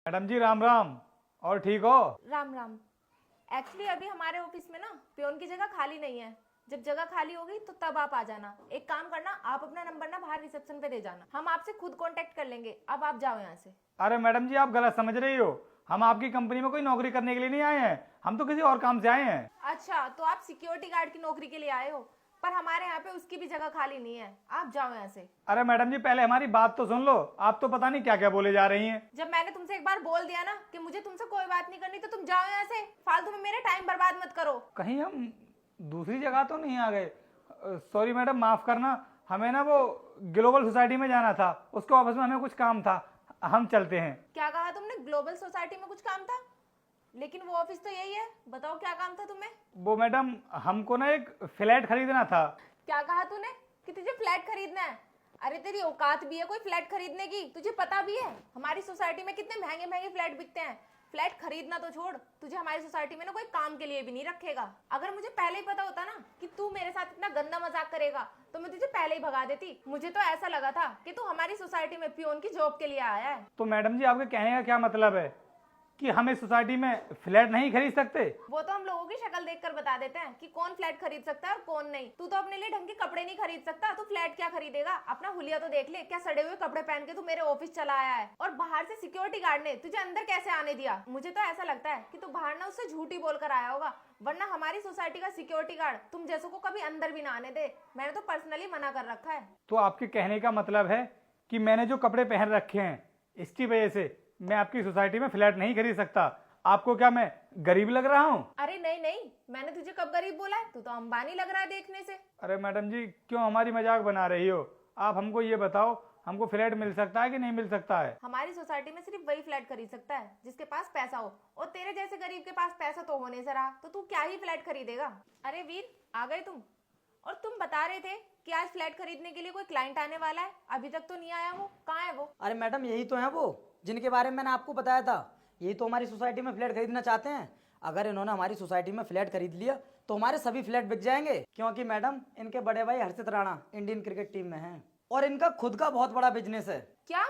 Madam जी राम राम। और ठीक हो? राम राम। एक्चुअली अभी हमारे ऑफिस में ना पियोन की जगह खाली नहीं है। जब जगह खाली होगी तो तब आप आ जाना। एक काम करना, आप अपना नंबर ना बाहर रिसेप्शन पे दे जाना, हम आपसे खुद कांटेक्ट कर लेंगे। अब आप जाओ यहाँ से। अरे मैडम जी आप गलत समझ रही हो। हम आपकी कंपनी में कोई नौकरी करने के लिए नहीं आए हैं, हम तो किसी और काम से आए हैं। अच्छा, तो आप सिक्योरिटी गार्ड की नौकरी के लिए आए हो, पर हमारे यहाँ पे उसकी भी जगह खाली नहीं है। आप जाओ यहाँ से। अरे मैडम जी पहले हमारी बात तो सुन लो, आप तो पता नहीं क्या क्या बोले जा रही हैं। जब मैंने तुमसे एक बार बोल दिया ना कि मुझे तुमसे कोई बात नहीं करनी, तो तुम जाओ यहाँ से। फालतू में मेरे टाइम बर्बाद मत करो। कहीं हम दूसरी जगह तो नहीं आ गए? सॉरी मैडम, माफ करना। हमें ना वो ग्लोबल सोसाइटी में जाना था, उसके ऑफिस में हमें कुछ काम था, हम चलते हैं। क्या कहा तुमने? ग्लोबल सोसाइटी में कुछ काम था? लेकिन वो ऑफिस तो यही है। बताओ क्या काम था तुम्हें? वो मैडम हमको ना एक फ्लैट खरीदना था। क्या कहा तूने कि तुझे फ्लैट खरीदना है? अरे तेरी औकात भी है कोई फ्लैट खरीदने की? तुझे पता भी है हमारी सोसाइटी में कितने महंगे महंगे फ्लैट बिकते हैं। फ्लैट खरीदना तो छोड़, तुझे हमारी सोसाइटी में ना कोई काम के लिए भी नहीं रखेगा। अगर मुझे पहले ही पता होता ना कि तू मेरे साथ इतना गंदा मजाक करेगा तो मैं तुझे पहले ही भगा देती। मुझे तो ऐसा लगा था कि तू हमारी सोसाइटी में पियोन की जॉब के लिए आया है। तो मैडम जी आपके कहने का क्या मतलब है कि हम इस सोसाइटी में फ्लैट नहीं खरीद सकते? वो तो हम लोगों की शक्ल देखकर बता देते हैं कि कौन फ्लैट खरीद सकता है और कौन नहीं। तू तो अपने लिए ढंग के कपड़े नहीं खरीद सकता, तो फ्लैट क्या खरीदेगा? अपना हुलिया तो देख ले, क्या सड़े हुए कपड़े पहन के तू मेरे ऑफिस चला आया है। और बाहर से सिक्योरिटी गार्ड ने तुझे अंदर कैसे आने दिया? मुझे तो ऐसा लगता है कि तू बाहर ना उससे झूठी बोलकर आया होगा, वरना हमारी सोसाइटी का सिक्योरिटी गार्ड तुम जैसों को कभी अंदर भी ना आने दे। मैंने तो पर्सनली मना कर रखा है। तो आपके कहने का मतलब है कि मैंने जो कपड़े पहन रखे हैं इसकी वजह से मैं आपकी सोसाइटी में फ्लैट नहीं खरीद सकता? आपको क्या मैं गरीब लग रहा हूँ? अरे नहीं नहीं, मैंने तुझे कब गरीब बोला है? तू तो अंबानी लग रहा है देखने से। अरे मैडम जी क्यों हमारी मजाक बना रही हो? आप हमको ये बताओ, हमको फ्लैट मिल सकता है कि नहीं मिल सकता है? हमारी सोसाइटी में सिर्फ वही फ्लैट खरीद सकता है जिसके पास पैसा हो, और तेरे जैसे गरीब के पास पैसा तो होने से रहा, तो तू क्या ही फ्लैट खरीदेगा। अरे वीर, आ गए तुम? और तुम बता रहे थे कि आज फ्लैट खरीदने के लिए कोई क्लाइंट आने वाला है, अभी तक तो नहीं आया। वो कहाँ है वो? अरे मैडम यही तो है वो जिनके बारे में मैंने आपको बताया था। यही तो हमारी सोसाइटी में फ्लैट खरीदना चाहते हैं। अगर इन्होंने हमारी सोसाइटी में फ्लैट खरीद लिया तो हमारे सभी फ्लैट बिक जाएंगे, क्योंकि मैडम इनके बड़े भाई हर्षित राणा इंडियन क्रिकेट टीम में हैं और इनका खुद का बहुत बड़ा बिजनेस है। क्या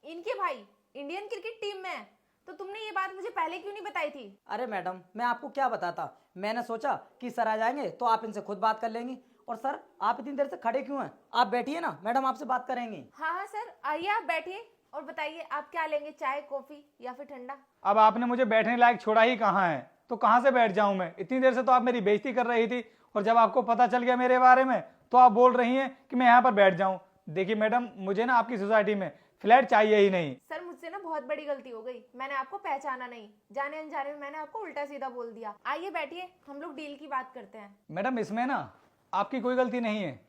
इनके भाई इंडियन क्रिकेट टीम में है? तो तुमने ये बात मुझे पहले क्यों नहीं बताई थी? अरे मैडम मैं आपको क्या बताता, मैंने सोचा कि सर आ जाएंगे तो आप इनसे खुद बात कर लेंगी। और सर आप इतनी देर से खड़े क्यों हैं? आप बैठिए ना, मैडम आपसे बात करेंगी। हाँ हाँ सर, आइए आप बैठिए और बताइए आप क्या लेंगे, चाय कॉफी या फिर ठंडा? अब आपने मुझे बैठने लायक छोड़ा ही कहाँ है, तो कहाँ से बैठ जाऊं मैं? इतनी देर से तो आप मेरी बेइज्जती कर रही थी, और जब आपको पता चल गया मेरे बारे में तो आप बोल रही हैं कि मैं यहाँ पर बैठ जाऊं। देखिए मैडम, मुझे ना आपकी सोसाइटी में फ्लैट चाहिए ही नहीं। सर मुझसे ना बहुत बड़ी गलती हो गई, मैंने आपको पहचाना नहीं। जाने अनजाने में मैंने आपको उल्टा सीधा बोल दिया। आइए बैठिए, हम लोग डील की बात करते हैं। मैडम इसमें ना आपकी कोई गलती नहीं है,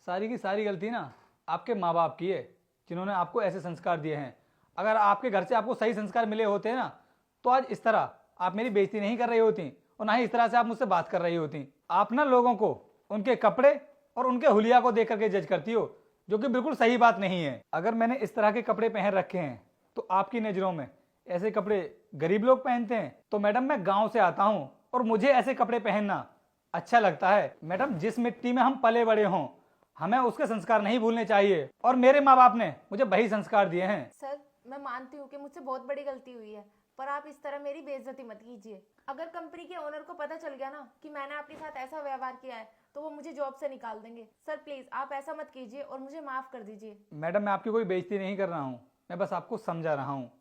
सारी की सारी गलती ना आपके माँ बाप की है, जिन्होंने आपको ऐसे संस्कार दिए हैं। अगर आपके घर से आपको सही संस्कार मिले होते ना तो आज इस तरह आप मेरी बेइज्जती नहीं कर रही होती, और ना ही इस तरह से आप मुझसे बात कर रही होती। आप ना लोगों को उनके कपड़े और उनके हुलिया को देख करके जज करती हो, जो कि बिल्कुल सही बात नहीं है। अगर मैंने इस तरह के कपड़े पहन रखे हैं तो आपकी नज़रों में ऐसे कपड़े गरीब लोग पहनते हैं? तो मैडम मैं गाँव से आता हूँ और मुझे ऐसे कपड़े पहनना अच्छा लगता है। मैडम जिस मिट्टी में हम पले बड़े हों हमें उसके संस्कार नहीं भूलने चाहिए, और मेरे माँ बाप ने मुझे वही संस्कार दिए हैं। सर मैं मानती हूँ कि मुझसे बहुत बड़ी गलती हुई है, पर आप इस तरह मेरी बेइज्जती मत कीजिए। अगर कंपनी के ओनर को पता चल गया ना कि मैंने आपके साथ ऐसा व्यवहार किया है तो वो मुझे जॉब से निकाल देंगे। सर प्लीज आप ऐसा मत कीजिए और मुझे माफ कर दीजिए। मैडम मैं आपकी कोई बेइज्जती नहीं कर रहा हूँ, मैं बस आपको समझा रहा हूँ।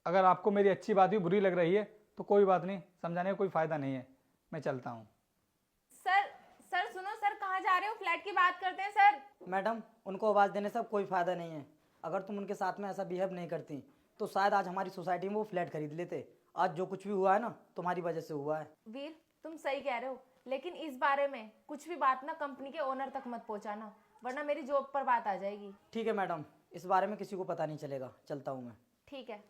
अगर आपको मेरी अच्छी बात भी बुरी लग रही है तो कोई बात नहीं, समझाने का कोई फायदा नहीं है, मैं चलता हूँ। सर सर सुनो, सर कहाँ जा रहे हो? फ्लैट की बात करते हैं सर। मैडम उनको आवाज़ देने से अब कोई फ़ायदा नहीं है। अगर तुम उनके साथ में ऐसा बिहेव नहीं करती तो शायद आज हमारी सोसाइटी में वो फ्लैट खरीद लेते। आज जो कुछ भी हुआ है ना तुम्हारी वजह से हुआ है। वीर तुम सही कह रहे हो, लेकिन इस बारे में कुछ भी बात ना कंपनी के ओनर तक मत पहुंचाना, वरना मेरी जॉब पर बात आ जाएगी। ठीक है मैडम, इस बारे में किसी को पता नहीं चलेगा। चलता हूँ मैं। ठीक है।